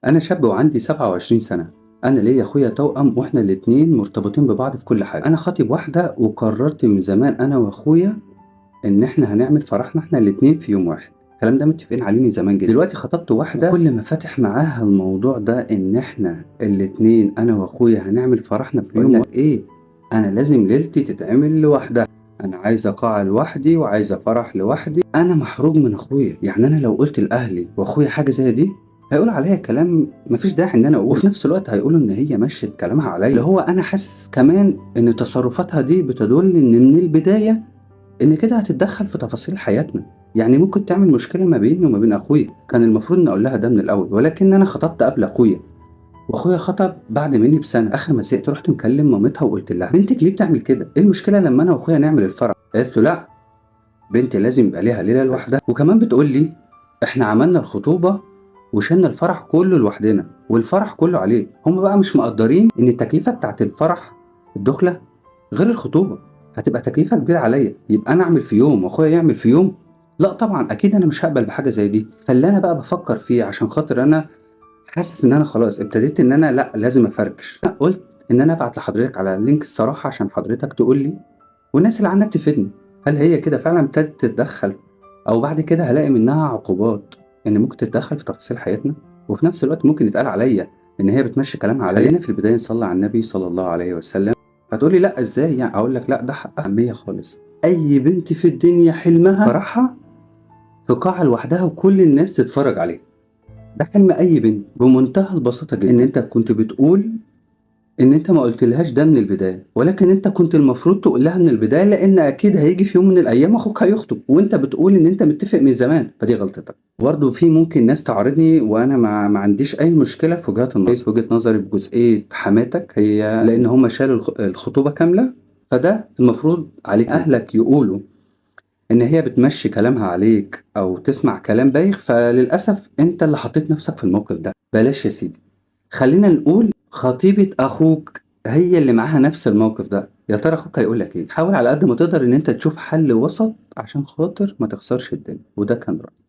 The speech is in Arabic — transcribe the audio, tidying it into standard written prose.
أنا شاب وعندي 27 سنة. أنا ليا أخويا توأم وإحنا الاتنين مرتبطين ببعض في كل حاجة. أنا خاطب واحدة وقررت من زمان أنا وأخويا إن إحنا هنعمل فرحنا إحنا الاتنين في يوم واحد. الكلام ده متفقين عليه من زمان جدا. دلوقتي خطبت واحدة كل ما فاتح معاها الموضوع ده إن إحنا الاتنين أنا وأخويا هنعمل فرحنا في يوم واحد. إيه؟ أنا لازم ليلتي تتعمل لوحدها. أنا عايزة قاعة لوحدي وعايزة فرح لوحدي. أنا محروج من أخويا، يعني أنا لو قلت لأهلي وأخويا حاجة زي دي هيقولوا عليا كلام مفيش داعي ان انا اقوله، وفي نفس الوقت هيقولوا ان هي مشت كلامها عليا، اللي هو انا حاسس كمان ان تصرفاتها دي بتدل ان من البدايه ان كده هتتدخل في تفاصيل حياتنا. يعني ممكن تعمل مشكله ما بيني وما بين اخويا. كان المفروض ان اقول لها ده من الاول، ولكن انا خطبت قبل اخويا واخويا خطب بعد مني بسنه. اخر ما زهقت رحت مكلم مامتها وقلت لها بنتك ليه بتعمل كده؟ ايه المشكله لما انا واخويا نعمل الفرح؟ قالت له لا، بنتي لازم يبقى ليها ليله لوحدها. وكمان بتقول لي احنا عملنا الخطوبه وشلنا الفرح كله لوحدنا والفرح كله عليه. هم بقى مش مقدرين ان التكلفه بتاعت الفرح الدخله غير الخطوبه، هتبقى تكلفه كبيره عليا. يبقى انا اعمل في يوم واخويا يعمل في يوم؟ لا طبعا، اكيد انا مش هقبل بحاجه زي دي. فاللي انا بقى بفكر فيه عشان خاطر انا حاسس ان انا خلاص ابتديت ان انا لا لازم افركش، قلت ان انا ابعت لحضرتك على لينك الصراحه عشان حضرتك تقول لي والناس اللي عندك تفيدني، هل هي كده فعلا ابتدت تتدخل او بعد كده هلاقي منها عقوبات ان ممكن تتدخل في تفاصيل حياتنا، وفي نفس الوقت ممكن يتقال عليا ان هي بتمشي كلامها عليا. خلينا في البدايه نصلي على النبي صلى الله عليه وسلم. هتقولي لا ازاي يعني؟ اقول لك لا، ده حقها أهمية خالص. اي بنت في الدنيا حلمها فرحها في قاعه لوحدها وكل الناس تتفرج عليها. ده حلم اي بنت بمنتهى البساطه جدا. ان انت كنت بتقول ان انت ما قلتلهاش ده من البدايه، ولكن انت كنت المفروض تقول لها من البدايه، لان اكيد هيجي في يوم من الايام اخوك هيخطب وانت بتقول ان انت متفق من زمان، فدي غلطتك. برضه في ممكن ناس تعارضني وانا ما عنديش اي مشكله في وجهات النظر. في وجهه نظري بجزئيه حماتك، هي لان هم شالوا الخطوبه كامله، فده المفروض عليك اهلك يقولوا ان هي بتمشي كلامها عليك او تسمع كلام بايخ، فللاسف انت اللي حطيت نفسك في الموقف ده. بلاش يا سيدي، خلينا نقول خطيبة اخوك هي اللي معاها نفس الموقف ده. يا ترى اخوك هيقول لك ايه؟ حاول على قد ما تقدر ان انت تشوف حل وسط عشان خاطر ما تخسرش الدنيا. وده كان رأيي.